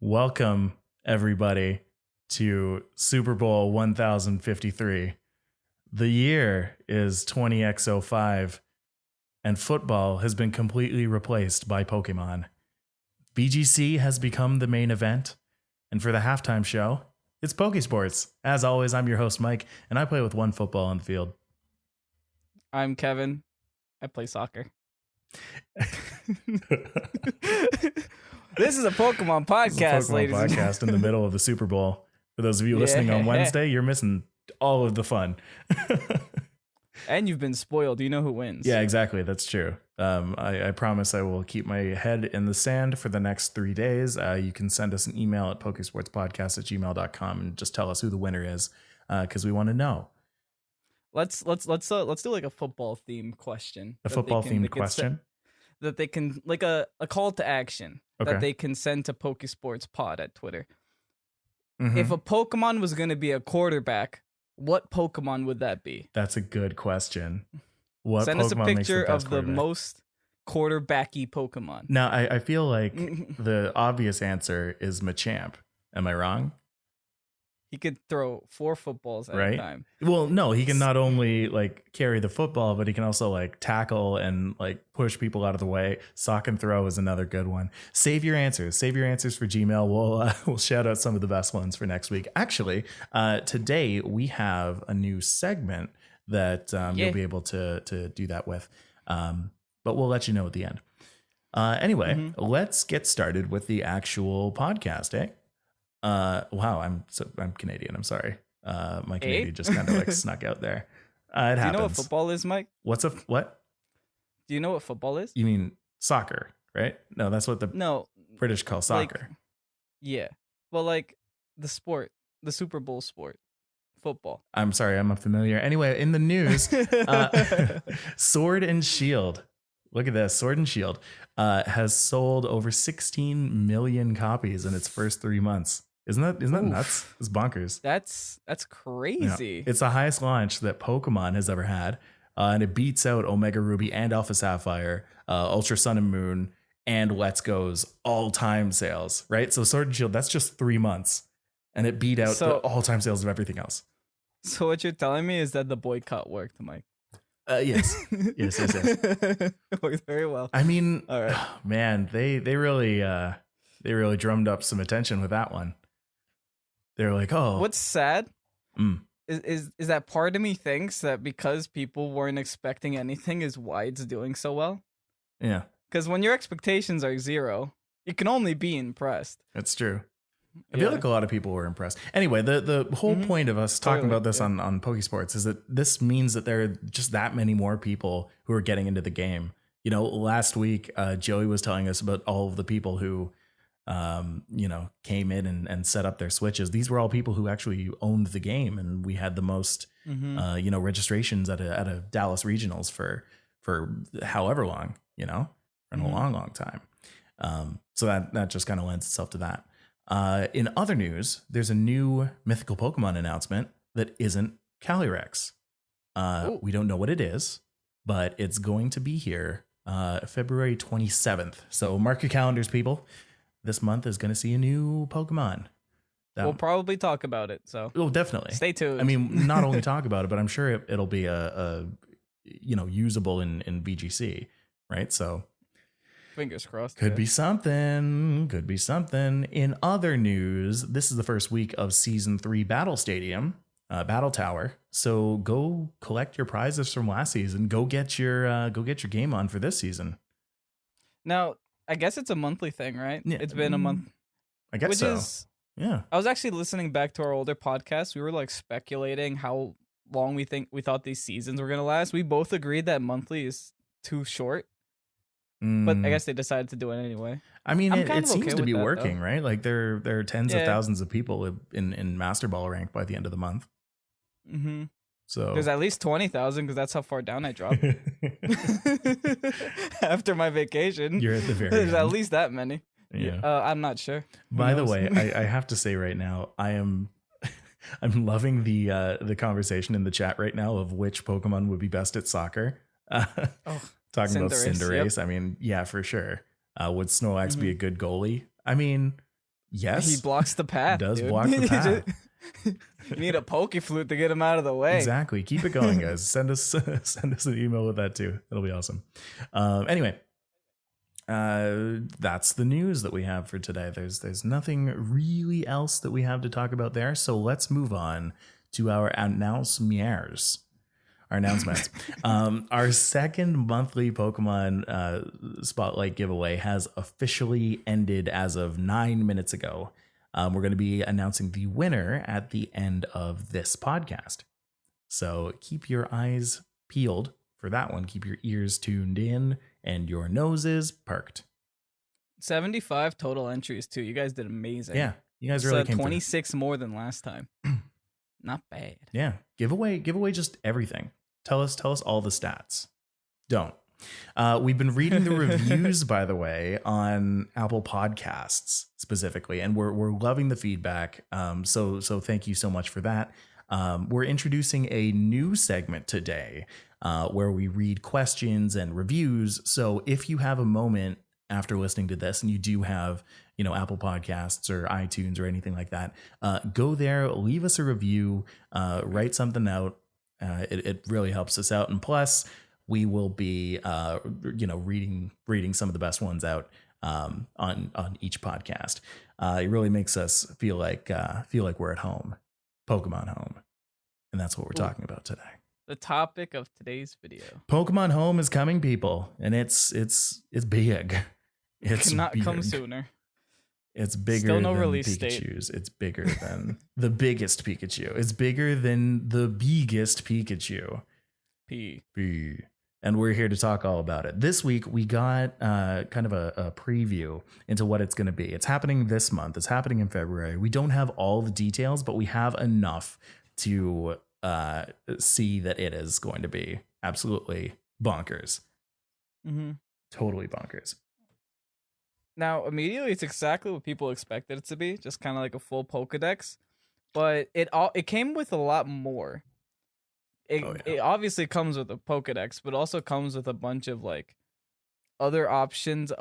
Welcome, everybody, to Super Bowl 1053. The year is 20x05, and football has been completely replaced by Pokemon. BGC has become the main event, and for the halftime show, it's Pokésports. As always, I'm your host, Mike, and I play with one football on the field. I'm Kevin. I play soccer. This is a Pokemon podcast, ladies. Podcast in the middle of the Super Bowl. For those of you listening on Wednesday, you're missing all of the fun. And you've been spoiled. You know who wins. Yeah, exactly. That's true. I promise I will keep my head in the sand for the next 3 days. You can send us an email at pokesportspodcast@gmail.com and just tell us who the winner is, because we want to know. Let's do like a football themed question. A football themed question that they can like a call to action okay. that they can send to Pokesports Pod at Twitter. Mm-hmm. If a Pokemon was going to be a quarterback, what Pokemon would that be? That's a good question. What Send Pokemon us a picture of the quarterback? Most quarterbacky Pokemon. Now, I feel like the obvious answer is Machamp. Am I wrong? He could throw 4 footballs at a time. Well, no, he can not only like carry the football, but he can also like tackle and like push people out of the way. Sock and throw is another good one. Save your answers. Save your answers for Gmail. We'll shout out some of the best ones for next week. Actually, today we have a new segment that you'll be able to do that with. But we'll let you know at the end. Anyway, let's get started with the actual podcast, eh? Wow, I'm Canadian. I'm sorry. My Canadian just kind of like snuck out there. It happens. Do you know what football is, Mike? What? Do you know what football is? You mean soccer, right? No, that's what the British call soccer. Like, yeah. Well, like the sport, the Super Bowl sport, football. I'm sorry, I'm unfamiliar. Anyway, in the news, Sword and Shield. Look at this. Sword and Shield has sold over 16 million copies in its first 3 months. Isn't that nuts? It's bonkers. That's crazy. Yeah. It's the highest launch that Pokemon has ever had. And it beats out Omega Ruby and Alpha Sapphire, Ultra Sun and Moon, and Let's Go's all-time sales, right? So Sword and Shield, that's just 3 months. And it beat out the all-time sales of everything else. So what you're telling me is that the boycott worked, Mike. Yes. Yes. It worked very well. I mean, all right. Man, they really drummed up some attention with that one. They're like, oh. What's sad is that part of me thinks that because people weren't expecting anything is why it's doing so well. Yeah. Because when your expectations are 0, you can only be impressed. That's true. I feel like a lot of people were impressed. Anyway, the whole point of us talking about this on Pokesports is that this means that there are just that many more people who are getting into the game. You know, last week, Joey was telling us about all of the people who, came in and set up their Switches. These were all people who actually owned the game, and we had the most, registrations at a Dallas Regionals for however long, for a long time. So that just kind of lends itself to that. In other news, there's a new mythical Pokemon announcement that isn't Calyrex. We don't know what it is, but it's going to be here February 27th. So mark your calendars, people. This month is going to see a new Pokemon. We'll probably talk about it. So definitely stay tuned. I mean, not only talk about it, but I'm sure it'll be a usable in BGC, right? So fingers crossed. Could be something. In other news, this is the first week of Season 3 Battle Stadium, Battle Tower. So go collect your prizes from last season. Go get your game on for this season. Now, I guess it's a monthly thing, right? Yeah. It's been a month. I guess so. Yeah. I was actually listening back to our older podcast. We were like speculating how long we thought these seasons were going to last. We both agreed that monthly is too short. But I guess they decided to do it anyway. I mean, it seems to be working, right? Like there are tens of thousands of people in Master Ball rank by the end of the month. Mm-hmm. So there's at least 20,000 because that's how far down I dropped after my vacation. You're at the very There's end. At least that many. Yeah. I'm not sure. By the way, I have to say right now, I'm loving the conversation in the chat right now of which Pokemon would be best at soccer. Talking about Cinderace. Yep. I mean, yeah, for sure. Would Snorlax be a good goalie? I mean, Yes. He blocks the path. Does dude. block the path. You need a poke flute to get him out of the way. Exactly. Keep it going, guys. Send us an email with that too. It'll be awesome. Anyway, that's the news that we have for today. There's nothing really else that we have to talk about there. So let's move on to our announcements. Our second monthly Pokemon Spotlight giveaway has officially ended as of 9 minutes ago. We're going to be announcing the winner at the end of this podcast. So keep your eyes peeled for that one. Keep your ears tuned in and your noses perked. 75 total entries too. You guys did amazing. Yeah, you guys really came 26 through. More than last time. Not bad. Yeah, give away just everything. Tell us all the stats. Don't. We've been reading the reviews, by the way, on Apple Podcasts specifically, and we're loving the feedback. So thank you so much for that. We're introducing a new segment today where we read questions and reviews. So if you have a moment after listening to this and you do have, Apple Podcasts or iTunes or anything like that, go there, leave us a review, write something out. It really helps us out. And plus, we will be, reading some of the best ones out on each podcast. It really makes us feel like we're at home, Pokemon Home. And that's what we're talking about today. The topic of today's video. Pokemon Home is coming, people, and it's big. It's cannot big. Come sooner. It's bigger Still no than release Pikachu's. date. It's bigger than the biggest Pikachu. It's bigger than the biggest Pikachu. P. And we're here to talk all about it. This week, we got kind of a preview into what it's going to be. It's happening this month. It's happening in February. We don't have all the details, but we have enough to see that it is going to be absolutely bonkers. Mm-hmm. Totally bonkers. Now, immediately, it's exactly what people expected it to be, just kind of like a full Pokedex. But it came with a lot more. It obviously comes with a Pokedex, but also comes with a bunch of like other options,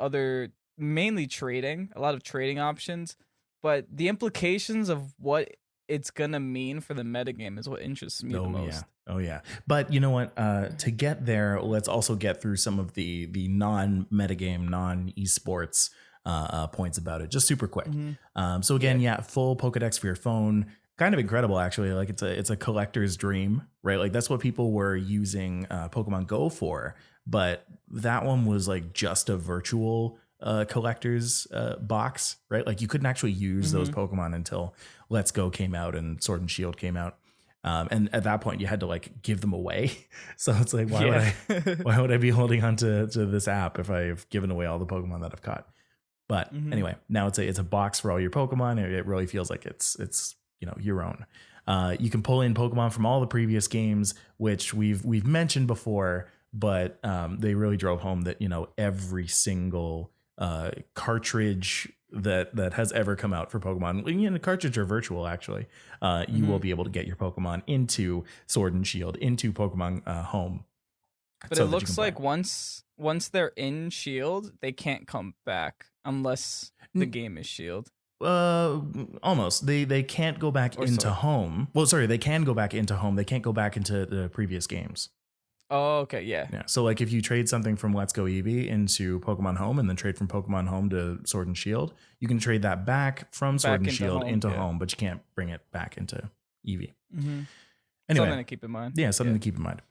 mainly trading, a lot of trading options. But the implications of what it's gonna mean for the metagame is what interests me the most. Oh yeah. But you know what? To get there, let's also get through some of the non-metagame, non-esports points about it, just super quick. Mm-hmm. So again, full Pokedex for your phone. Kind of incredible, actually. Like it's a collector's dream, right? Like that's what people were using Pokemon Go for. But that one was like just a virtual collector's box, right? Like you couldn't actually use those Pokemon until Let's Go came out and Sword and Shield came out. And at that point you had to like give them away. So it's like, why would I be holding on to this app if I've given away all the Pokemon that I've caught? But anyway, now it's a box for all your Pokemon. It really feels like it's your own. You can pull in Pokemon from all the previous games, which we've mentioned before, but they really drove home that every single cartridge that has ever come out for Pokemon, cartridge or virtual actually, you will be able to get your Pokemon into Sword and Shield, into Pokemon Home. But it looks like once they're in Shield, they can't come back unless the game is Shield. Almost. They can't go back into Home. Well, sorry, they can go back into Home. They can't go back into the previous games. Oh, okay, yeah. So like if you trade something from Let's Go Eevee into Pokemon Home and then trade from Pokemon Home to Sword and Shield, you can trade that back from Sword and Shield into Home, but you can't bring it back into Eevee. Mm-hmm. Anyway, something to keep in mind. Yeah, something to keep in mind.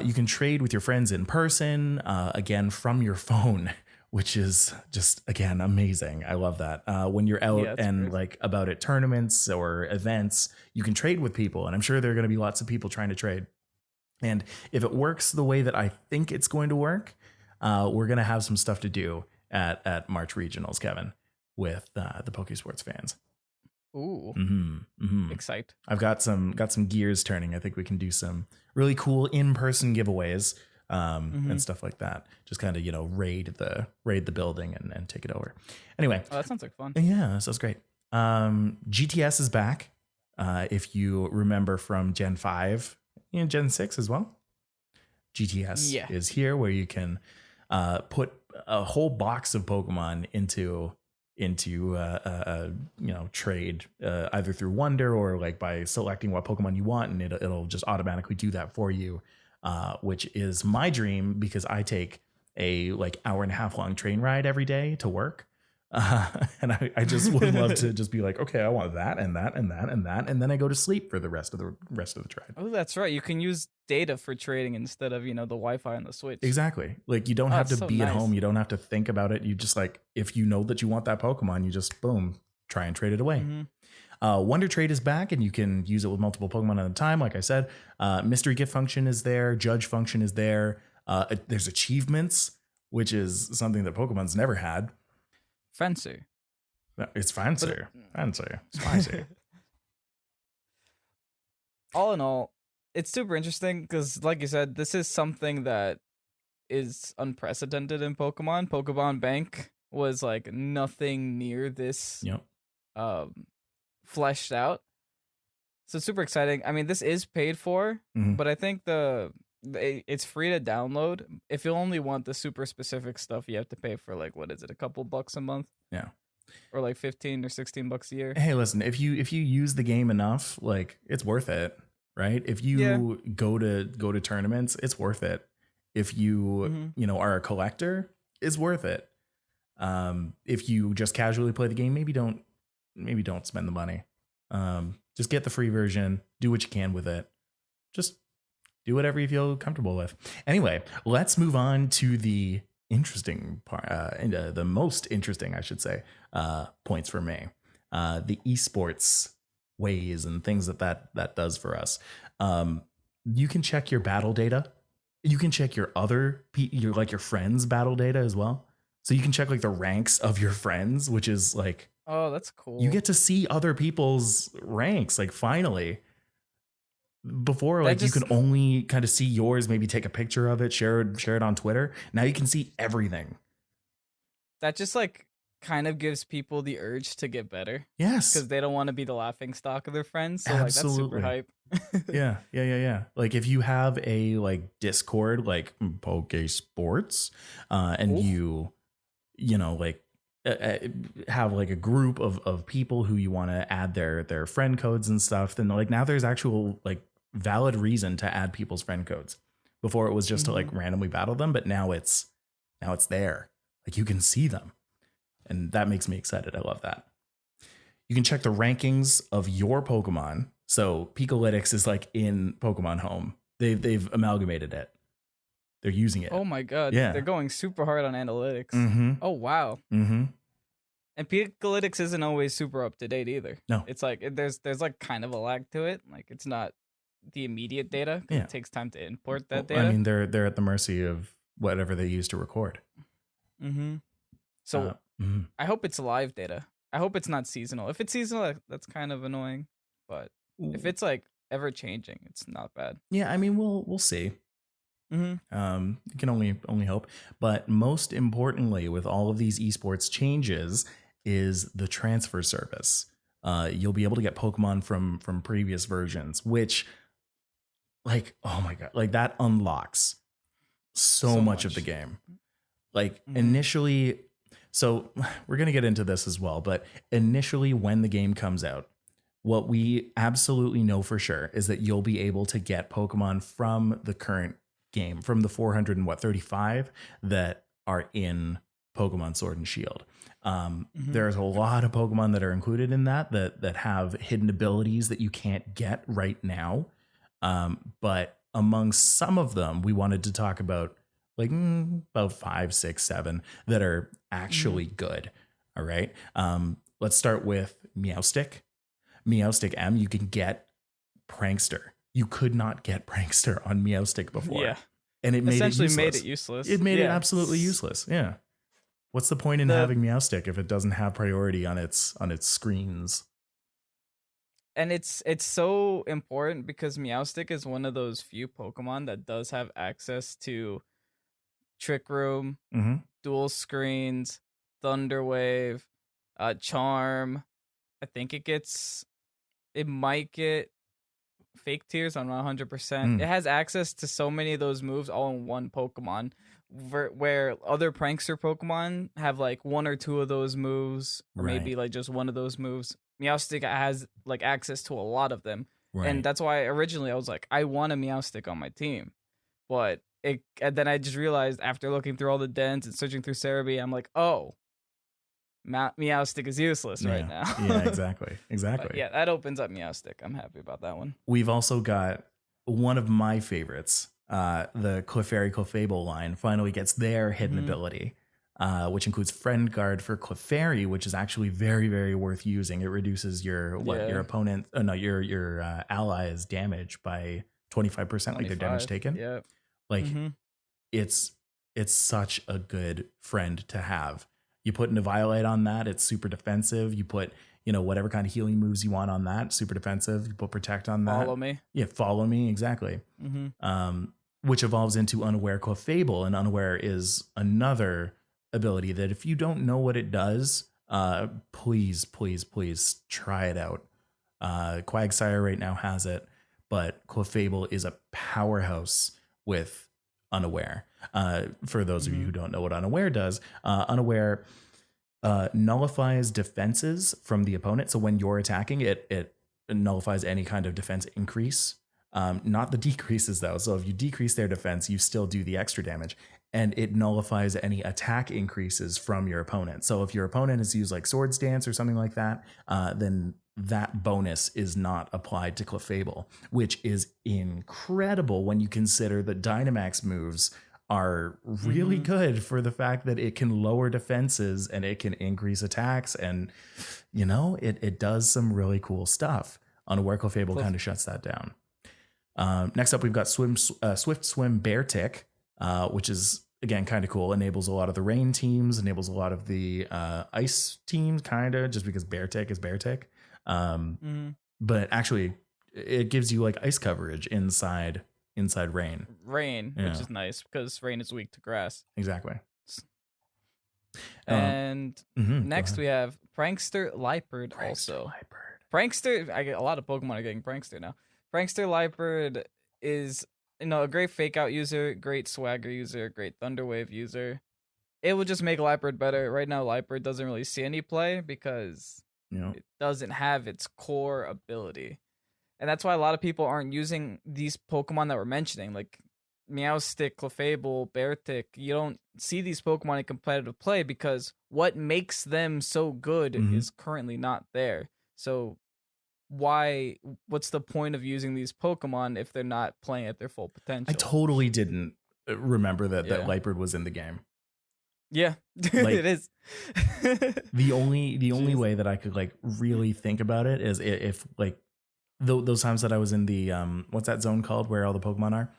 You can trade with your friends in person, again, from your phone, which is just, again, amazing. I love that. When you're out and like about at tournaments or events, you can trade with people. And I'm sure there are going to be lots of people trying to trade. And if it works the way that I think it's going to work, we're going to have some stuff to do at March Regionals, Kevin, with the Pokésports fans. Ooh, Excite! I've got some gears turning. I think we can do some really cool in-person giveaways and stuff like that. Just kind of raid the building and take it over. Anyway, that sounds like fun. Yeah, that sounds great. GTS is back. If you remember from Gen 5 and Gen 6 as well, GTS is here where you can put a whole box of Pokemon into into trade either through Wonder or like by selecting what Pokemon you want, and it'll just automatically do that for you, which is my dream because I take a like hour and a half long train ride every day to work. And I just would love to just be like, okay, I want that and that and that and that, and then I go to sleep for the rest of the ride. Oh, that's right. You can use data for trading instead of the Wi-Fi on the Switch. Exactly. Like you don't have to be nice. at home. You don't have to think about it. You just like if you know that you want that Pokemon, you just boom, try and trade it away. Wonder Trade is back, and you can use it with multiple Pokemon at a time. Like I said, mystery gift function is there. Judge function is there. There's achievements, which is something that Pokemon's never had. Fancy. It's fancy. Spicy. All in all, it's super interesting because, like you said, this is something that is unprecedented in Pokemon. Pokemon Bank was like nothing near this fleshed out. So super exciting. I mean, this is paid for, but I think it's free to download. If you only want the super specific stuff, you have to pay for like, what is it, a couple bucks a month? Yeah. Or like 15 or 16 bucks a year. Hey, listen, if you use the game enough, like it's worth it, right? If you go to tournaments, it's worth it. If you are a collector, it's worth it. If you just casually play the game, maybe don't spend the money. Just get the free version, do what you can with it. Just do whatever you feel comfortable with. Anyway, let's move on to the interesting part, the most interesting, I should say, points for me. The esports ways and things that does for us. You can check your battle data. You can check your your friends' battle data as well. So you can check like the ranks of your friends, which is like, oh, that's cool. You get to see other people's ranks, like finally. Before, like you can only kind of see yours, maybe take a picture of it, share it on Twitter. Now you can see everything. That just like kind of gives people the urge to get better. Yes. Because they don't want to be the laughing stock of their friends. So Absolutely. like that's super hype. Yeah. Like if you have a like Discord, like Pokésports, and you like have like a group of people who you want to add their friend codes and stuff, then like now there's actual like valid reason to add people's friend codes. Before it was just to like randomly battle them, but now it's there. Like you can see them. And that makes me excited. I love that. You can check the rankings of your Pokemon. So Pikalytics is like in Pokemon Home. They've amalgamated it. They're using it. Oh my god. Yeah. They're going super hard on analytics. Oh wow. And Pikalytics isn't always super up to date either. No. It's like there's like kind of a lag to it. Like it's not the immediate data. Yeah. It takes time to import that data. I mean, they're at the mercy of whatever they use to record. So I hope it's live data. I hope it's not seasonal. If it's seasonal, that's kind of annoying. But if it's like ever changing, it's not bad. Yeah, I mean, we'll see. You can only hope. But most importantly, with all of these esports changes, is the transfer service. You'll be able to get Pokemon from previous versions, which, like, oh my god, like that unlocks so much of the game. Like initially, so we're gonna get into this as well, but initially when the game comes out, what we absolutely know for sure is that you'll be able to get Pokemon from the current game, from the 435 that are in Pokemon Sword and Shield. There's a lot of Pokemon that are included in that have hidden abilities that you can't get right now. But among some of them, we wanted to talk about like about 5, 6, 7 that are actually good. All right. Let's start with Meowstic. Meowstic M, you can get Prankster. You could not get Prankster on Meowstic before. Yeah. And it made it useless. It made it absolutely useless. Yeah. What's the point in having Meowstic if it doesn't have priority on its screens? And it's so important because Meowstic is one of those few Pokemon that does have access to Trick Room, dual screens, Thunder Wave, Charm. I think it might get Fake Tears. I'm not 100%. It has access to so many of those moves all in one Pokemon, where other prankster Pokemon have like one or two of those moves, or Right. maybe like just one of those moves. Meowstic has like access to a lot of them, Right. and that's why originally I was like, I want a Meowstic on my team, but and then I just realized after looking through all the dens and searching through Cerebi, I'm like, oh, Meowstic is useless right now. Yeah, exactly. But yeah, that opens up Meowstic. I'm happy about that one. We've also got one of my favorites, the Clefairy Clefable line finally gets their hidden ability, which includes Friend Guard for Clefairy, which is actually very, very worth using. It reduces your opponent, your ally's damage by 25%, like their damage taken. Yeah, like it's such a good friend to have. You put Nivilate on that, it's super defensive. You put, whatever kind of healing moves you want on that, super defensive. You put Protect on that. Follow me. Yeah, Follow Me, exactly. Which evolves into Unaware Clefable, and Unaware is another ability that if you don't know what it does, please try it out. Quagsire right now has it, but Clefable is a powerhouse with Unaware. For those of you who don't know what Unaware does, Unaware nullifies defenses from the opponent. So when you're attacking, it nullifies any kind of defense increase. Not the decreases though. So if you decrease their defense, you still do the extra damage. And it nullifies any attack increases from your opponent. So if your opponent has used like Swords Dance or something like that, then that bonus is not applied to Clefable, which is incredible when you consider that Dynamax moves are really good for the fact that it can lower defenses and it can increase attacks. And, it does some really cool stuff. Unaware Clefable kind of shuts that down. Next up, we've got Swift Swim Bear Tick, which is, again, kind of cool. Enables a lot of the rain teams, enables a lot of the ice teams, kind of, just because Bear Tick is Bear Tick. But actually, it gives you like ice coverage inside rain. Which is nice because rain is weak to grass. Exactly. And next we have Prankster Liepard also. Prankster, a lot of Pokemon are getting Prankster now. Prankster Liepard is a great fake out user, great swagger user, great Thunderwave user. It will just make Liepard better. Right now, Liepard doesn't really see any play because it doesn't have its core ability. And that's why a lot of people aren't using these Pokemon that we're mentioning, like Meowstic, Clefable, Beartic. You don't see these Pokemon in competitive play because what makes them so good is currently not there. So what's the point of using these Pokemon if they're not playing at their full potential? I totally didn't remember that Liepard was in the game. Yeah, like, it is. the only way that I could like really think about it is if like those times that I was in the what's that zone called where all the Pokemon are?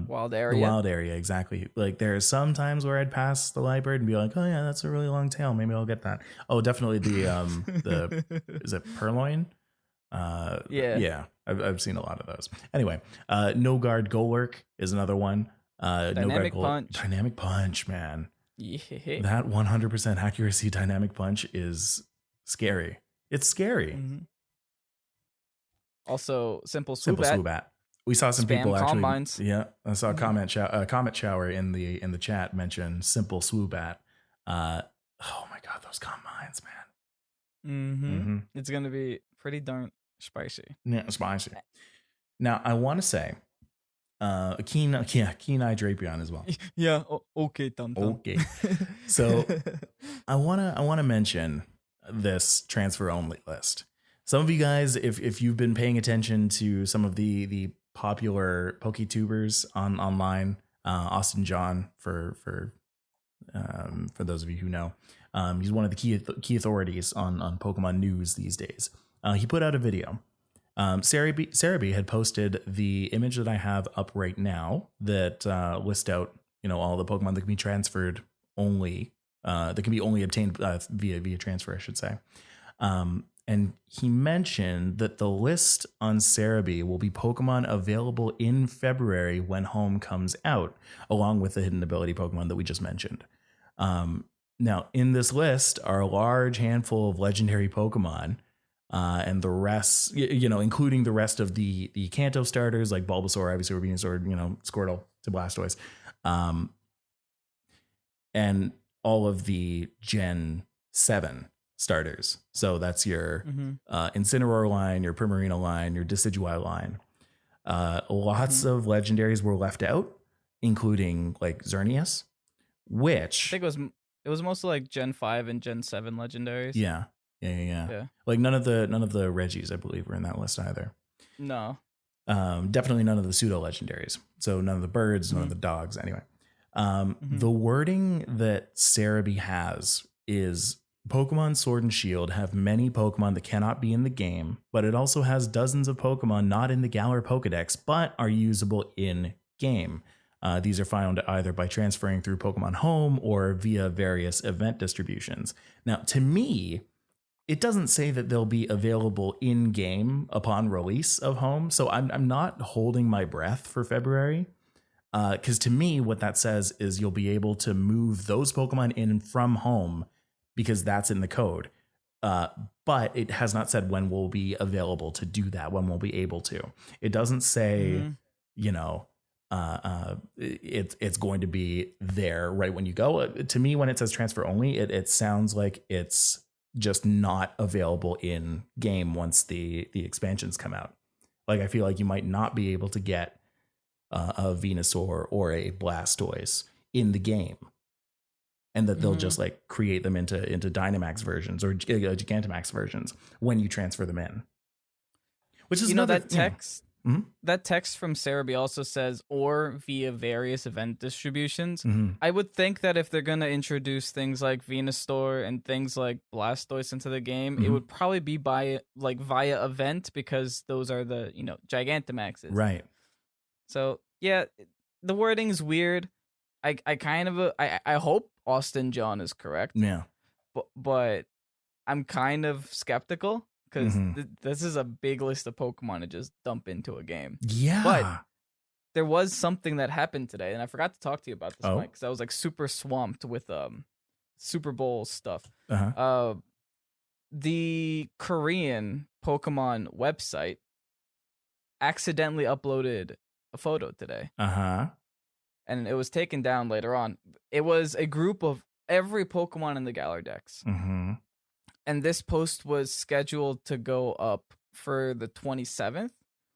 Wild area. The wild area, exactly. Like there are some times where I'd pass the Liepard and be like, oh yeah, that's a really long tail. Maybe I'll get that. Oh, definitely the is it Purloin? Yeah. I've seen a lot of those. Anyway, No Guard Golurk is another one. Dynamic Punch. Dynamic Punch, man. Yeah. That 100% accuracy Dynamic Punch is scary. It's scary. Also, Simple Swoobat. We saw some Spam people actually. Combines. Yeah, I saw a comment shower in the chat mention Simple Swoobat. Oh my god, those combines, man. It's gonna be pretty darn spicy. Yeah, spicy. Now I want to say, keen eye Drapion as well. Yeah. Okay, Tum. Okay. So I wanna mention this transfer only list. Some of you guys, if you've been paying attention to some of the popular PokeTubers online, Austin John for those of you who know, he's one of the key authorities on Pokemon news these days. He put out a video. Cerebi had posted the image that I have up right now that list out all the Pokemon that can be transferred only that can be only obtained via transfer, I should say. And he mentioned that the list on Cerebi will be Pokemon available in February when Home comes out, along with the hidden ability Pokemon that we just mentioned. Now, in this list are a large handful of legendary Pokemon, and the rest, including the rest of the Kanto starters like Bulbasaur, Ivysaur, Venusaur, Squirtle to Blastoise. and all of the Gen 7 starters. So that's your Incineroar line, your Primarina line, your Decidueye line. Lots of legendaries were left out, including like Xerneas, which I think it was mostly like Gen 5 and Gen 7 legendaries. Yeah. Like none of the Reggies, I believe, were in that list either. No. Definitely none of the pseudo legendaries. So none of the birds, none of the dogs. Anyway, the wording that Cerebi has is Pokemon Sword and Shield have many Pokemon that cannot be in the game, but it also has dozens of Pokemon not in the Galar Pokedex, but are usable in game. These are found either by transferring through Pokemon Home or via various event distributions. Now, to me, it doesn't say that they'll be available in game upon release of Home, so I'm not holding my breath for February. Because to me, what that says is you'll be able to move those Pokemon in from Home because that's in the code. But it has not said when we'll be available to do that, when we'll be able to. It doesn't say, it's going to be there right when you go. To me, when it says transfer only, it sounds like it's just not available in game once the expansions come out. Like I feel like you might not be able to get a Venusaur or a Blastoise in the game, and that they'll just like create them into Dynamax versions or Gigantamax versions when you transfer them in. Which is that text. That text from Cerebi also says, or via various event distributions. I would think that if they're going to introduce things like Venusaur and things like Blastoise into the game, it would probably be via event, because those are the, Gigantamaxes. Right. So, yeah, the wording is weird. I hope Austin John is correct. Yeah. But I'm kind of skeptical. Because this is a big list of Pokemon to just dump into a game. Yeah. But there was something that happened today, and I forgot to talk to you about this, Mike, because I was like super swamped with Super Bowl stuff. The Korean Pokemon website accidentally uploaded a photo today. And it was taken down later on. It was a group of every Pokemon in the Galar Dex. And this post was scheduled to go up for the 27th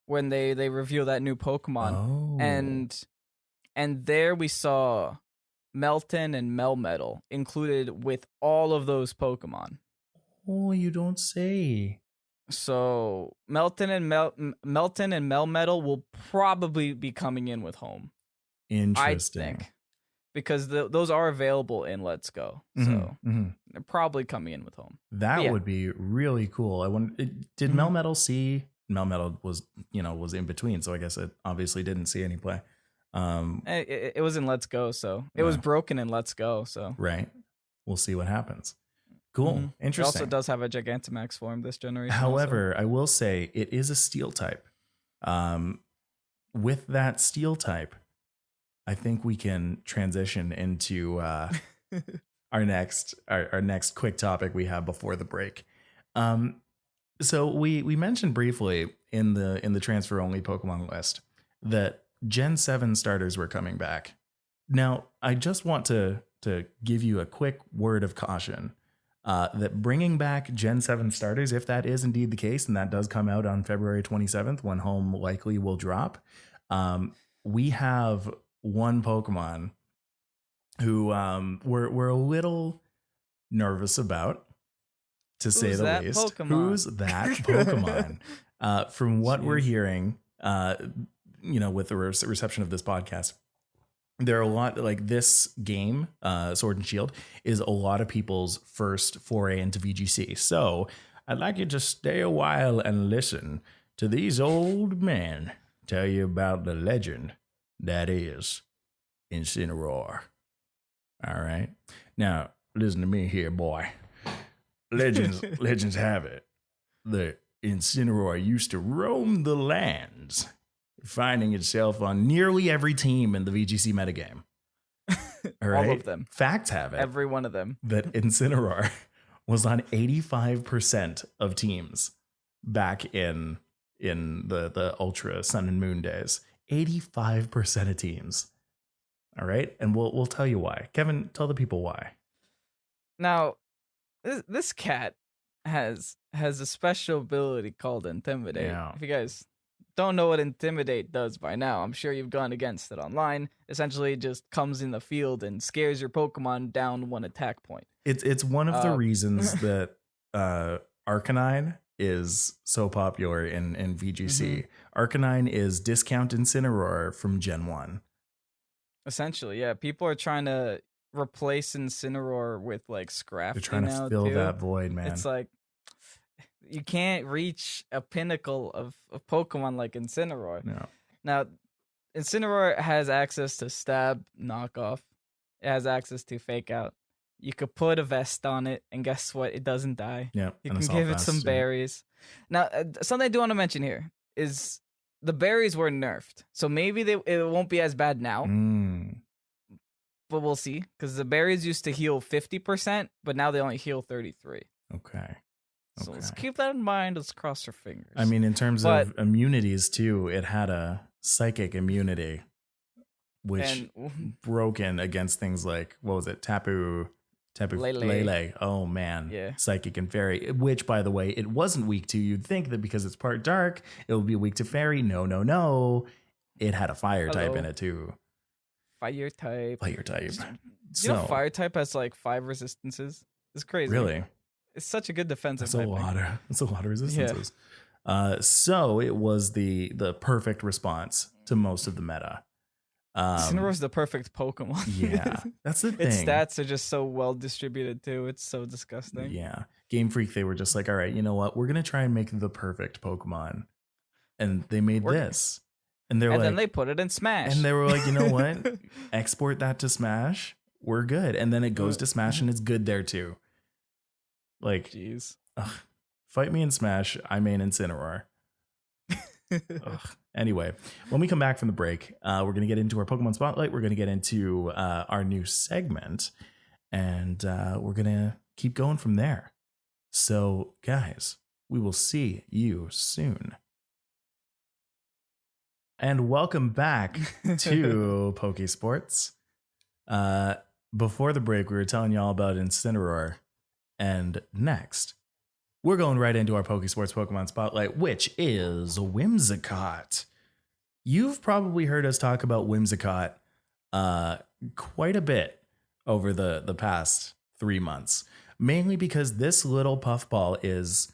when they reveal that new Pokemon. And there we saw Melton and Melmetal included with all of those Pokemon. Oh, you don't say. So Melton and Melmetal will probably be coming in with Home. Interesting. I think. Because those are available in Let's Go. So they're probably coming in with Home. That would be really cool. Did Melmetal see? Melmetal was in between, so I guess it obviously didn't see any play. It was in Let's Go, so it was broken in Let's Go. So right, we'll see what happens. Cool, interesting. It also does have a Gigantamax form this generation. However, I will say it is a Steel type. With that Steel type, I think we can transition into our next quick topic we have before the break. So we mentioned briefly in the transfer only Pokemon list that Gen 7 starters were coming back. Now, I just want to give you a quick word of caution that bringing back Gen 7 starters, if that is indeed the case, and that does come out on February 27th when Home likely will drop, we have one Pokemon who we're a little nervous about, to say the least. Pokemon? Who's that Pokemon? From what we're hearing, with the reception of this podcast, there are a lot, like this game, Sword and Shield, is a lot of people's first foray into VGC. So I'd like you to stay a while and listen to these old men tell you about the legend that is Incineroar. All right. Now, listen to me here, boy. Legends have it. The Incineroar used to roam the lands, finding itself on nearly every team in the VGC metagame. All right? All of them. Facts have it. Every one of them. That Incineroar was on 85% of teams back in the Ultra Sun and Moon days. 85% of teams. All right, and we'll tell you why. Kevin, tell the people why. Now, this cat has a special ability called Intimidate. Yeah. If you guys don't know what Intimidate does by now, I'm sure you've gone against it online. Essentially, it just comes in the field and scares your Pokemon down 1 attack point. It's one of the reasons that Arcanine is so popular in VGC. Arcanine is discount Incineroar from Gen 1. Essentially, yeah. People are trying to replace Incineroar with like Scrafty. They're trying to fill that void, man. It's like you can't reach a pinnacle of Pokemon like Incineroar. No. Now, Incineroar has access to Stab, Knockoff. It has access to Fake Out. You could put a vest on it, and guess what? It doesn't die. Yeah, you can give it some berries. Now, something I do want to mention here is the berries were nerfed, so maybe it won't be as bad now. But we'll see, because the berries used to heal 50%, but now they only heal 33%. Okay. So let's keep that in mind. Let's cross our fingers. I mean, in terms of immunities too, it had a psychic immunity, which broken against things like, what was it? Tapu Lele. Oh man. Yeah. Psychic and fairy, which by the way, it wasn't weak to. You'd think that because it's part dark, it would be weak to fairy. No. It had a fire type in it too. Fire type. So, you know, fire type has like 5 resistances. It's crazy. Really? It's such a good defensive type. That's a lot of resistances. Yeah. So it was the perfect response to most of the meta. Incineroar's the perfect Pokemon. Yeah, that's the thing. Its stats are just so well distributed too. It's so disgusting. Yeah. Game Freak, they were just like, all right, you know what? We're going to try and make the perfect Pokemon. And they made this. And then they put it in Smash. And they were like, you know what? Export that to Smash. We're good. And then it goes to Smash and it's good there too. Like, jeez. Fight me in Smash. I main Incineroar. Anyway, when we come back from the break, we're going to get into our Pokemon Spotlight. We're going to get into our new segment. And we're going to keep going from there. So, guys, we will see you soon. And welcome back to Pokésports. Before the break, we were telling y'all about Incineroar. And next, we're going right into our Pokésports Pokemon Spotlight, which is Whimsicott. You've probably heard us talk about Whimsicott quite a bit over the past 3 months. Mainly because this little puffball is...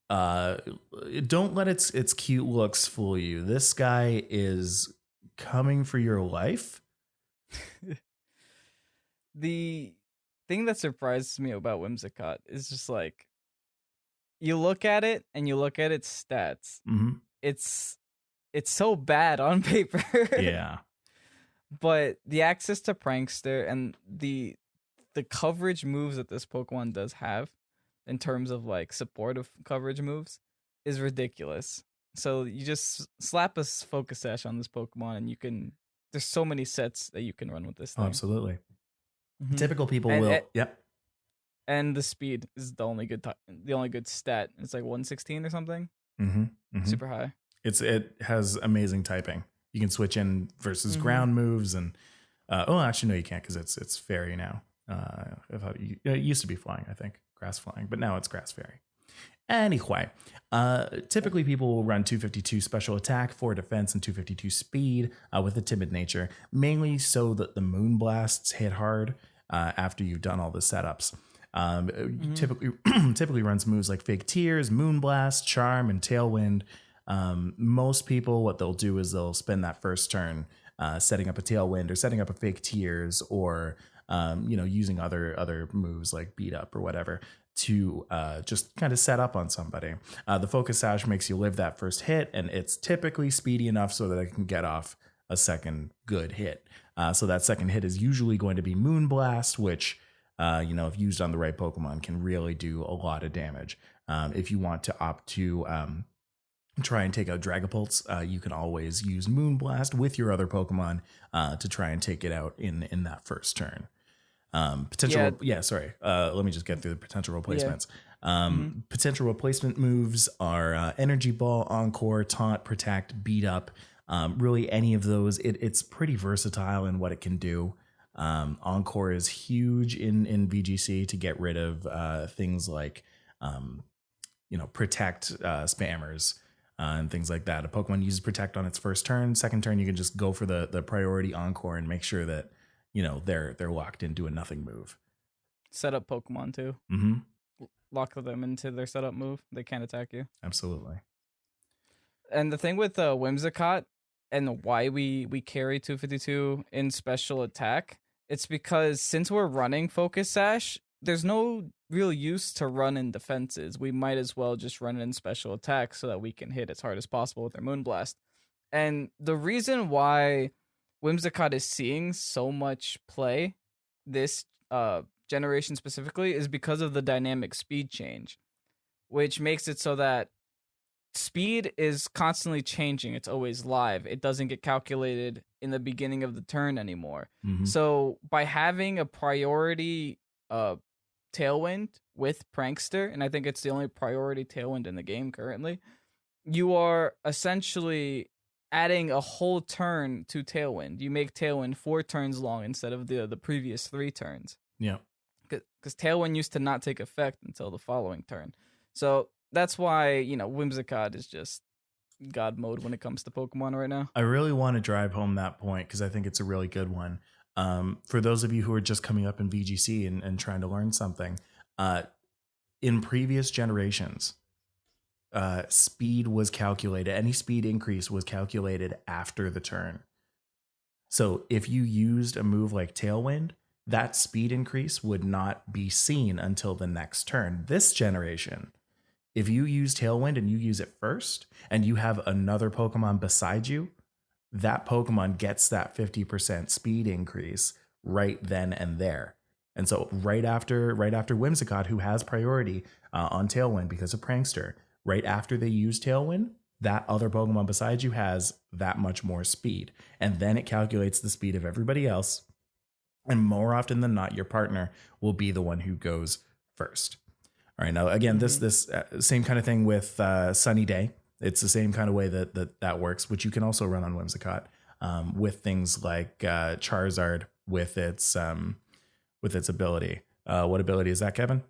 don't let its cute looks fool you. This guy is coming for your life. The thing that surprises me about Whimsicott is just like, you look at it and you look at its stats. Mm-hmm. It's so bad on paper. Yeah. But the access to Prankster and the coverage moves that this Pokemon does have, in terms of like supportive coverage moves, is ridiculous. So you just slap a Focus Sash on this Pokemon and there's so many sets that you can run with this thing. Oh, absolutely. Mm-hmm. Typical people will. Yep. And the speed is the only good stat. It's like 116 or something. Mm-hmm. Mm-hmm. Super high. It has amazing typing. You can switch in versus ground moves and actually no, you can't because it's fairy now. It used to be flying, I think. Grass flying, but now it's grass fairy. Anyway, typically people will run 252 special attack, 4 defense, and 252 speed with a timid nature, mainly so that the moon blasts hit hard after you've done all the setups. Typically runs moves like Fake Tears, Moonblast, Charm, and Tailwind. Most people, what they'll do is they'll spend that first turn setting up a Tailwind or setting up a Fake Tears or using other moves like Beat Up or whatever to just kind of set up on somebody. The Focus Sash makes you live that first hit, and it's typically speedy enough so that it can get off a second good hit. So that second hit is usually going to be Moonblast, which, if used on the right Pokemon, can really do a lot of damage. If you want to opt to try and take out Dragapults, you can always use Moonblast with your other Pokemon to try and take it out in that first turn. Let me just get through the potential replacements. Potential replacement moves are Energy Ball, Encore, Taunt, Protect, Beat Up, Really, any of those, it's pretty versatile in what it can do. Encore is huge in VGC to get rid of things like, protect spammers and things like that. A Pokemon uses protect on its first turn. Second turn, you can just go for the priority Encore and make sure that they're locked into a nothing move. Set up Pokemon too. Mm-hmm. Lock them into their setup move. They can't attack you. Absolutely. And the thing with Whimsicott and why we carry 252 in special attack, it's because since we're running Focus Sash, there's no real use to run in defenses. We might as well just run it in special attack so that we can hit as hard as possible with our Moonblast. And the reason why Whimsicott is seeing so much play this generation specifically is because of the dynamic speed change, which makes it so that speed is constantly changing. It's always live. It doesn't get calculated in the beginning of the turn anymore. Mm-hmm. So by having a priority Tailwind with Prankster, and I think it's the only priority Tailwind in the game currently, you are essentially adding a whole turn to Tailwind. You make Tailwind 4 turns long instead of the previous 3 turns. Yeah. Because Tailwind used to not take effect until the following turn. So that's why, Whimsicott is just God mode when it comes to Pokemon right now. I really want to drive home that point because I think it's a really good one. For those of you who are just coming up in VGC and trying to learn something, in previous generations, speed was calculated. Any speed increase was calculated after the turn. So if you used a move like Tailwind, that speed increase would not be seen until the next turn. This generation, if you use Tailwind and you use it first and you have another Pokemon beside you, that Pokemon gets that 50% speed increase right then and there. And so right after Whimsicott, who has priority on Tailwind because of Prankster, right after they use Tailwind, that other Pokemon beside you has that much more speed. And then it calculates the speed of everybody else. And more often than not, your partner will be the one who goes first. All right. Now, again, this same kind of thing with Sunny Day. It's the same kind of way that works, which you can also run on Whimsicott with things like Charizard with its ability. What ability is that, Kevin?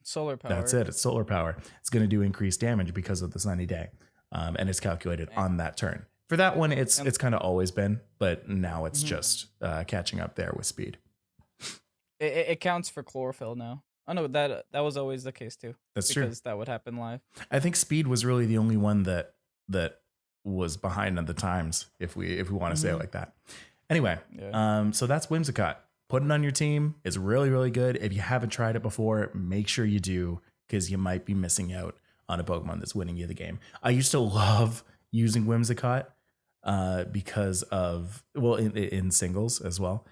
Solar power. That's it. It's solar power. It's going to do increased damage because of the Sunny Day, and it's calculated on that turn. For that one, it's kind of always been, but now it's just catching up there with speed. It counts for chlorophyll now. Oh no, that was always the case too. That's true. Because that would happen live. I think speed was really the only one that was behind on the times, if we want to say it like that. Anyway, so that's Whimsicott. Put it on your team. It's really, really good. If you haven't tried it before, make sure you do, because you might be missing out on a Pokemon that's winning you the game. I used to love using Whimsicott because of, in singles as well,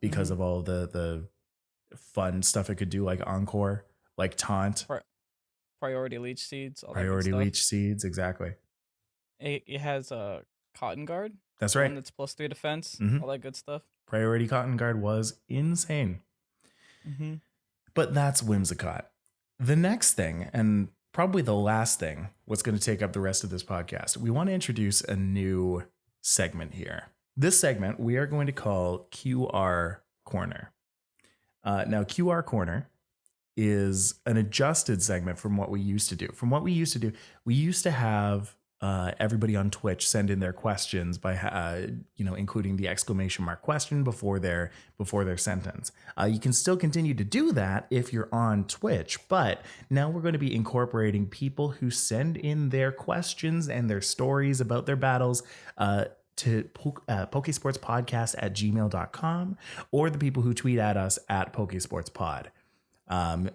because of all the fun stuff it could do, like Encore, like Taunt. Priority Leech Seeds. Priority Leech Seeds, exactly. It has a Cotton Guard. That's right. One that's +3 defense. All that good stuff. Priority Cotton Guard was insane. But that's Whimsicott. The next thing, and probably the last thing, what's going to take up the rest of this podcast, we want to introduce a new segment here. This segment we are going to call QR Corner. Now, QR Corner is an adjusted segment from what we used to do. We used to have everybody on Twitch send in their questions by including the exclamation mark question before their sentence. You can still continue to do that if you're on Twitch, but now we're going to be incorporating people who send in their questions and their stories about their battles to pokesportspodcast@gmail.com, or the people who tweet at us at Pokesportspod.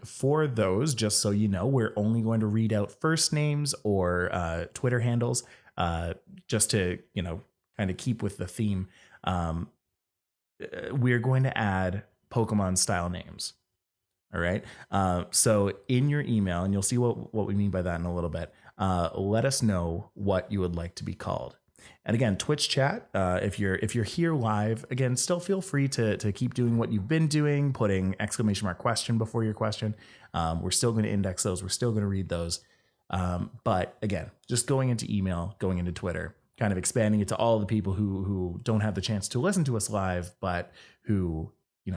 For those, just so you know, we're only going to read out first names or Twitter handles, just to, kind of keep with the theme. We're going to add Pokemon style names. All right. So in your email, and you'll see what we mean by that in a little bit, let us know what you would like to be called. And again, Twitch chat, if you're here live, again, still feel free to keep doing what you've been doing, putting exclamation mark question before your question. We're still going to index those. We're still going to read those. But again, just going into email, going into Twitter, kind of expanding it to all the people who don't have the chance to listen to us live, but who,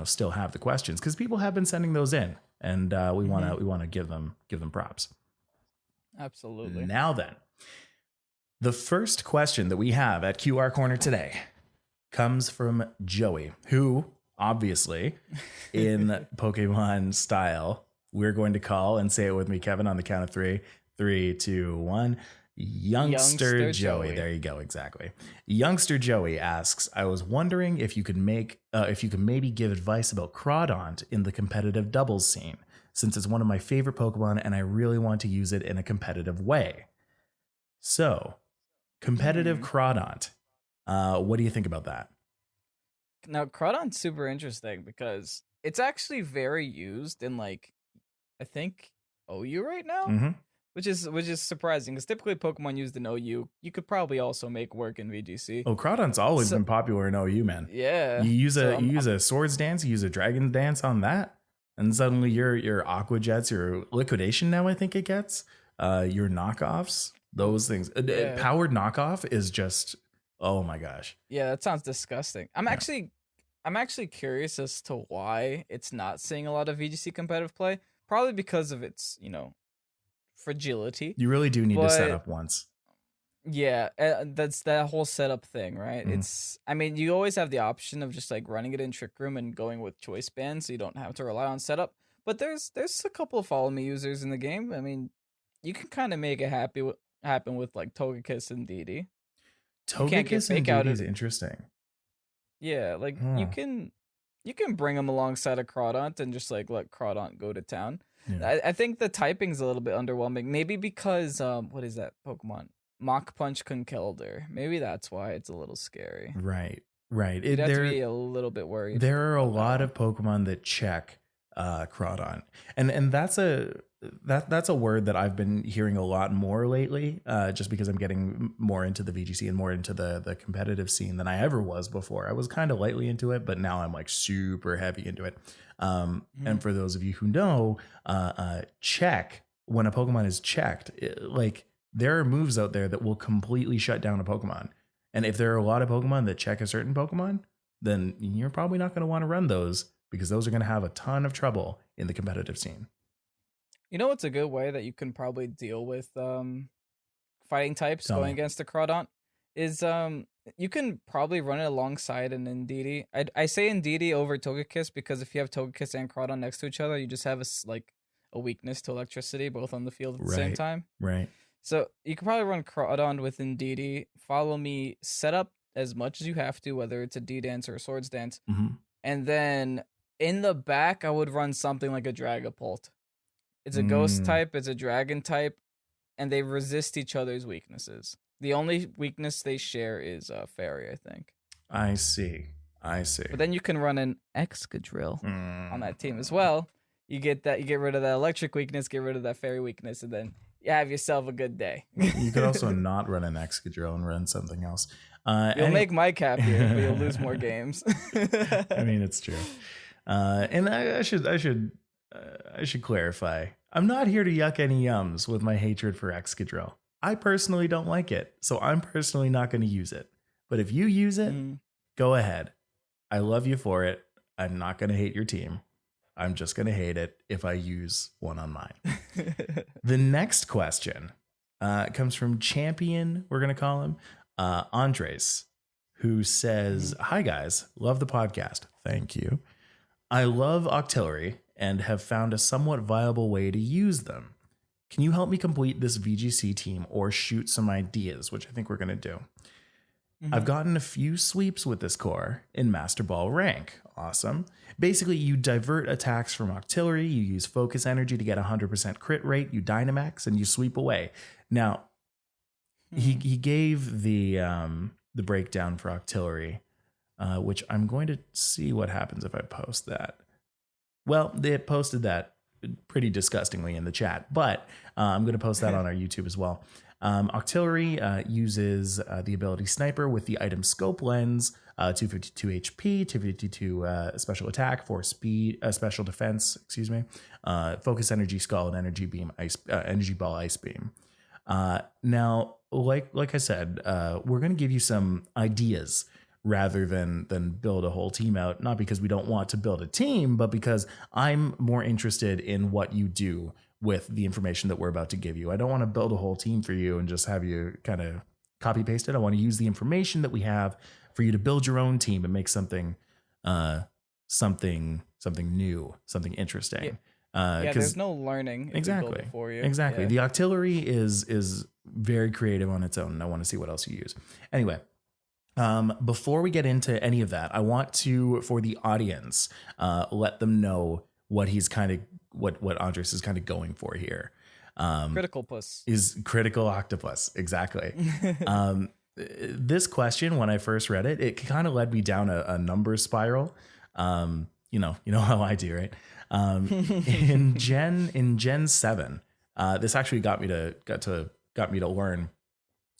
still have the questions, because people have been sending those in, and we want to give them props. Absolutely. Now then, the first question that we have at QR Corner today comes from Joey, who obviously in Pokemon style, we're going to call, and say it with me, Kevin, on the count of 3. 3, 2, 1. Youngster Joey. There you go. Exactly. Youngster Joey asks, I was wondering if you could maybe give advice about Crawdont in the competitive doubles scene, since it's one of my favorite Pokemon and I really want to use it in a competitive way. So, competitive Crawdont. What do you think about that? Now, Crawdont's super interesting because it's actually very used in, like, I think OU right now, which is surprising because typically Pokemon used in OU, you could probably also make work in VGC. Oh, Crawdont's always been popular in OU, man. Yeah, you use a Swords Dance, you use a Dragon Dance on that, and suddenly your Aqua Jets, your Liquidation now I think it gets, your knockoffs, those things. Powered knockoff is just, oh my gosh. Yeah, that sounds disgusting. I'm actually curious as to why it's not seeing a lot of VGC competitive play. Probably because of its, fragility. You really do need to set up once. Yeah, that's that whole setup thing, right? You always have the option of just like running it in Trick Room and going with choice bands, so you don't have to rely on setup. But there's a couple of Follow Me users in the game. I mean, you can kind of make it happen with like Togekiss and DD. Togekiss and DD is interesting. Yeah, like you can bring them alongside a Crawdont and just like let Crawdont go to town. Yeah. I think the typing's a little bit underwhelming. Maybe because what is that Pokemon? Mach Punch Conkeldurr. Maybe that's why it's a little scary. Right. You'd have to be a little bit worried. There are a lot of Pokemon that check Crawdont, and that's a word that I've been hearing a lot more lately, just because I'm getting more into the VGC and more into the competitive scene than I ever was before. I was kind of lightly into it, but now I'm like super heavy into it. And for those of you who know, check, when a Pokemon is checked, like there are moves out there that will completely shut down a Pokemon. And if there are a lot of Pokemon that check a certain Pokemon, then you're probably not going to want to run those, because those are going to have a ton of trouble in the competitive scene. You know what's a good way that you can probably deal with fighting types going against the Crawdont is you can probably run it alongside an Indeedee. I say Indeedee over Togekiss because if you have Togekiss and Crawdont next to each other, you just have a weakness to electricity both on the field at the same time. Right. So you can probably run Crawdont with Indeedee, Follow Me, set up as much as you have to, whether it's a D-Dance or a Swords Dance. And then in the back, I would run something like a Dragapult. It's a ghost type, it's a dragon type, and they resist each other's weaknesses. The only weakness they share is fairy, I think. I see. But then you can run an Excadrill on that team as well. You get rid of that electric weakness, get rid of that fairy weakness, and then you have yourself a good day. You could also not run an Excadrill and run something else. You'll make Mike happier, but you'll lose more games. I mean, it's true. And I should clarify. I'm not here to yuck any yums with my hatred for Excadrill. I personally don't like it, so I'm personally not going to use it. But if you use it, go ahead. I love you for it. I'm not going to hate your team. I'm just going to hate it if I use one on mine. The next question comes from Champion, we're going to call him, Andres, who says, Hi guys, love the podcast. Thank you. I love Octillery and have found a somewhat viable way to use them. Can you help me complete this VGC team or shoot some ideas, which I think we're going to do? I've gotten a few sweeps with this core in Master Ball rank. Awesome. Basically, you divert attacks from Octillery, you use Focus Energy to get 100% crit rate, you Dynamax, and you sweep away. Now, he gave the breakdown for Octillery, which I'm going to see what happens if I post that. Well, they posted that pretty disgustingly in the chat, but I'm going to post that on our YouTube as well. Octillery uses the ability Sniper with the item Scope Lens, 252 HP, 252 special attack, 4 speed, special defense, Focus Energy, Skull, and Energy Beam, Energy Ball, Ice Beam. Now, like I said, we're going to give you some ideas rather than build a whole team out. Not because we don't want to build a team, but because I'm more interested in what you do with the information that we're about to give you. I don't want to build a whole team for you and just have you kind of copy paste it. I want to use the information that we have for you to build your own team and make something new, something interesting. There's no learning if exactly we build it for you. Exactly. The auxiliary is very creative on its own, and I want to see what else you use. Anyway, before we get into any of that, I want to, for the audience, let them know what he's kind of what Andres is kind of going for here. Critical puss is critical octopus. Exactly. This question, when I first read it, it kind of led me down a number spiral. You know how I do, right? In Gen 7, this actually got me to learn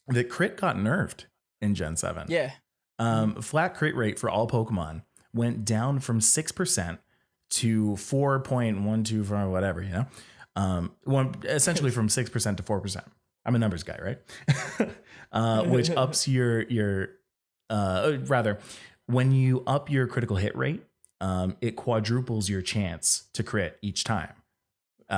that crit got nerfed in Gen 7. Yeah. Flat crit rate for all Pokemon went down from 6% to 4.125, whatever, essentially from 6% to 4%. I'm a numbers guy, right? Which ups your rather, when you up your critical hit rate, it quadruples your chance to crit each time,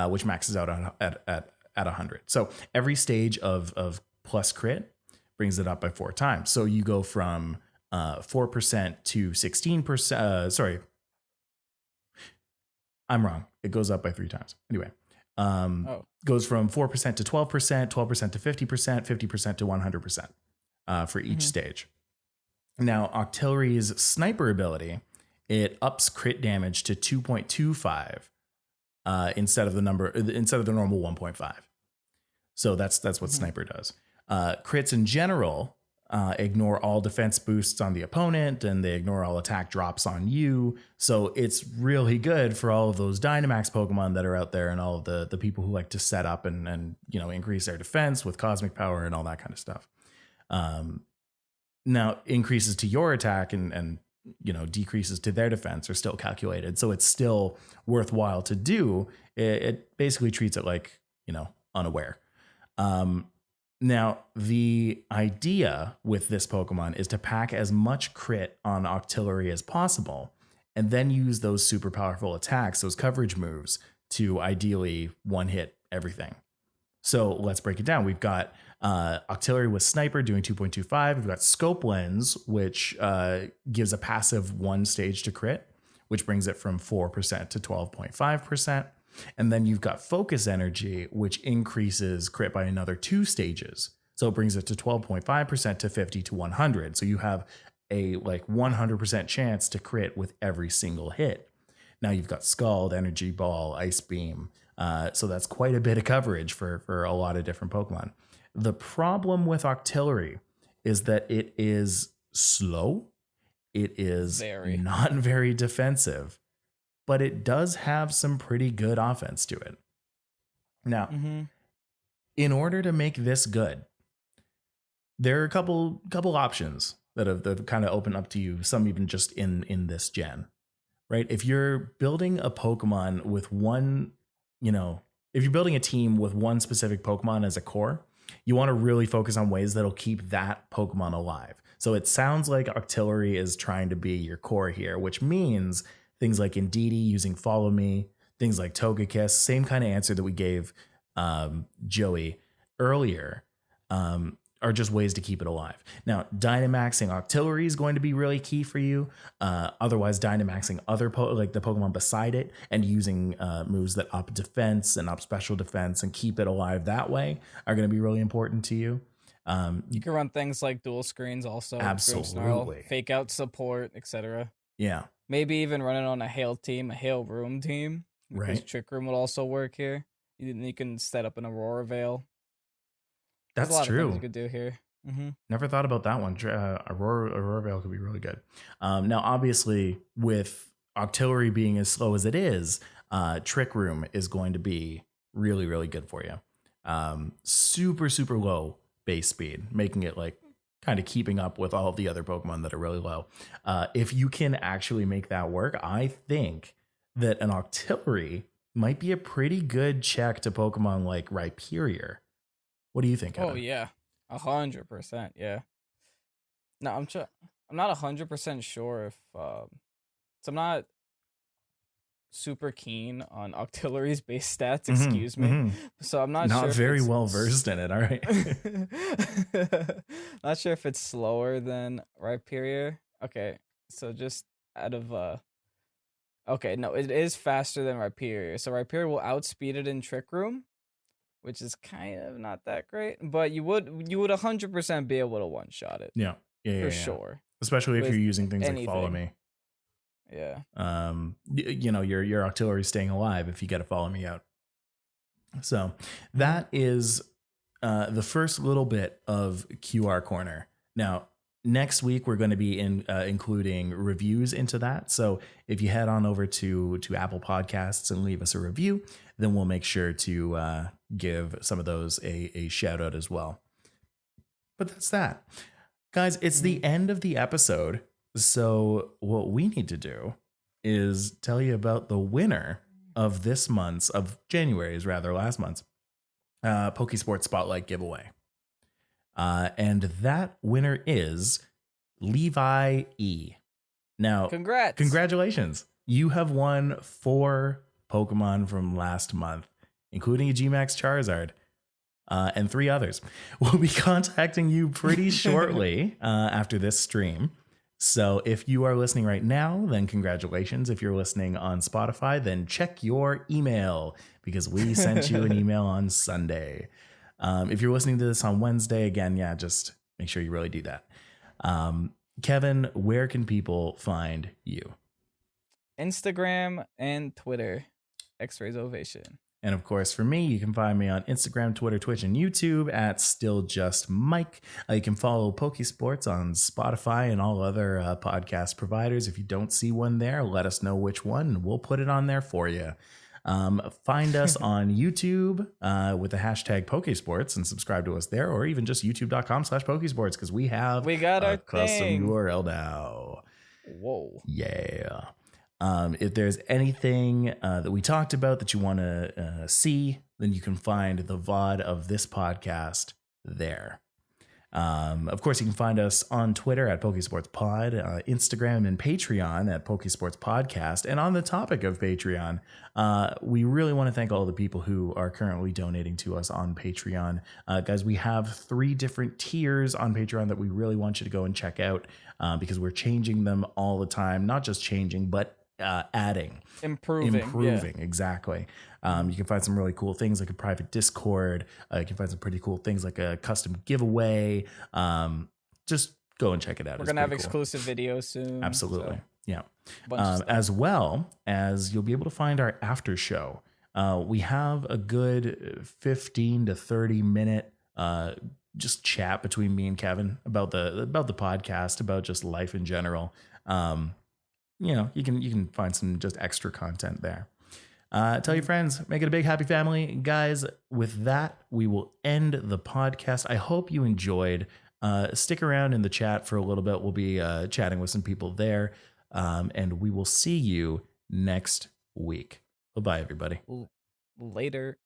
which maxes out at 100. So every stage of plus crit brings it up by 4 times. So you go from 4% to 16%. Sorry, I'm wrong. It goes up by 3 times. Anyway, goes from 4% to 12%, 12% to 50%, 50% to 100% for each stage. Now, Octillery's sniper ability, it ups crit damage to 2.25 instead of the normal 1.5. So that's what Sniper does. Crits in general ignore all defense boosts on the opponent, and they ignore all attack drops on you. So it's really good for all of those Dynamax Pokemon that are out there, and all of the people who like to set up and increase their defense with cosmic power and all that kind of stuff. Now increases to your attack and decreases to their defense are still calculated, so it's still worthwhile to do. It basically treats it like unaware. Now, the idea with this Pokemon is to pack as much crit on Octillery as possible, and then use those super powerful attacks, those coverage moves, to ideally one-hit everything. So let's break it down. We've got Octillery with Sniper doing 2.25. We've got Scope Lens, which gives a passive 1 stage to crit, which brings it from 4% to 12.5%. And then you've got Focus Energy, which increases crit by another 2 stages. So it brings it to 12.5% to 50 to 100. So you have a 100% chance to crit with every single hit. Now you've got Scald, Energy Ball, Ice Beam. So that's quite a bit of coverage for a lot of different Pokemon. The problem with Octillery is that it is slow. It is not very defensive, but it does have some pretty good offense to it. Now, in order to make this good, there are a couple options that have kind of opened up to you, some even just in this gen, right? If you're building a Pokemon with one, if you're building a team with one specific Pokemon as a core, you want to really focus on ways that'll keep that Pokemon alive. So it sounds like Octillery is trying to be your core here, which means things like Indeedee using Follow Me, things like Togekiss, same kind of answer that we gave Joey earlier, are just ways to keep it alive. Now, Dynamaxing Octillery is going to be really key for you. Otherwise, Dynamaxing other the Pokemon beside it and using moves that up defense and up special defense and keep it alive that way are going to be really important to you. You can run things like dual screens also. Absolutely. Fake out support, etc. Yeah. Maybe even running on a Hail team, a Hail Room team. Because right. Trick Room would also work here. You can set up an Aurora Veil. That's There's a lot true. of things you could do here. Never thought about that one. Aurora Veil could be really good. Now, obviously, with Octillery being as slow as it is, Trick Room is going to be really, really good for you. Super, super low base speed, making it kind of keeping up with all of the other Pokemon that are really low. If you can actually make that work, I think that an Octillery might be a pretty good check to Pokemon like Rhyperior. What do you think, Evan? Oh, yeah. 100%. Yeah. No, I'm not 100% sure if so I'm not super keen on auxiliaries based stats, excuse me. So I'm not sure if very it's well versed in it. All right. not sure if it's slower than Rhyperior. Okay. So just out of okay, no, it is faster than Rhyperior. So Rhyperior will outspeed it in Trick Room, which is kind of not that great, but you would 100% be able to one shot it. Yeah. For sure. Especially if With you're using things like Follow anything. Me. Yeah. You know, your auxiliary staying alive if you get a Follow Me out. So that is the first little bit of QR Corner. Now, next week we're going to be including reviews into that. So if you head on over to Apple Podcasts and leave us a review, then we'll make sure to give some of those a shout out as well. But that's that. Guys, it's the end of the episode. So what we need to do is tell you about the winner of this month's, of January's rather, last month's Pokésports Spotlight giveaway. And that winner is Levi E. Now, congratulations. You have won 4 Pokemon from last month, including a Gmax Charizard. And 3 others. We'll be contacting you pretty shortly after this stream. So if you are listening right now, then congratulations. If you're listening on Spotify, then check your email because we sent you an email on Sunday. If you're listening to this on Wednesday, again, yeah, just make sure you really do that. Kevin, where can people find you? Instagram and Twitter, X-Rays Ovation. And of course, for me, you can find me on Instagram, Twitter, Twitch, and YouTube at StillJustMike. You can follow Pokésports on Spotify and all other podcast providers. If you don't see one there, let us know which one, and we'll put it on there for you. Find us on YouTube with the hashtag Pokésports and subscribe to us there, or even just youtube.com/Pokésports because we got our custom URL now. Whoa. Yeah. If there's anything that we talked about that you want to see, then you can find the VOD of this podcast there. Of course, you can find us on Twitter at PokesportsPod, Instagram and Patreon at Pokesports Podcast. And on the topic of Patreon, we really want to thank all the people who are currently donating to us on Patreon. Guys, we have 3 different tiers on Patreon that we really want you to go and check out because we're changing them all the time. Not just changing, but adding, improving, yeah. Exactly. You can find some really cool things like a private Discord. You can find some pretty cool things like a custom giveaway. Just go and check it out. We're gonna have exclusive videos soon. Absolutely, so. Yeah. As well as you'll be able to find our after show. We have a good 15 to 30 minute just chat between me and Kevin about the podcast, about just life in general. You know, you can find some just extra content there. Tell your friends, make it a big happy family. Guys, with that, we will end the podcast. I hope you enjoyed. Stick around in the chat for a little bit. We'll be chatting with some people there. And we will see you next week. Bye-bye, everybody. Later.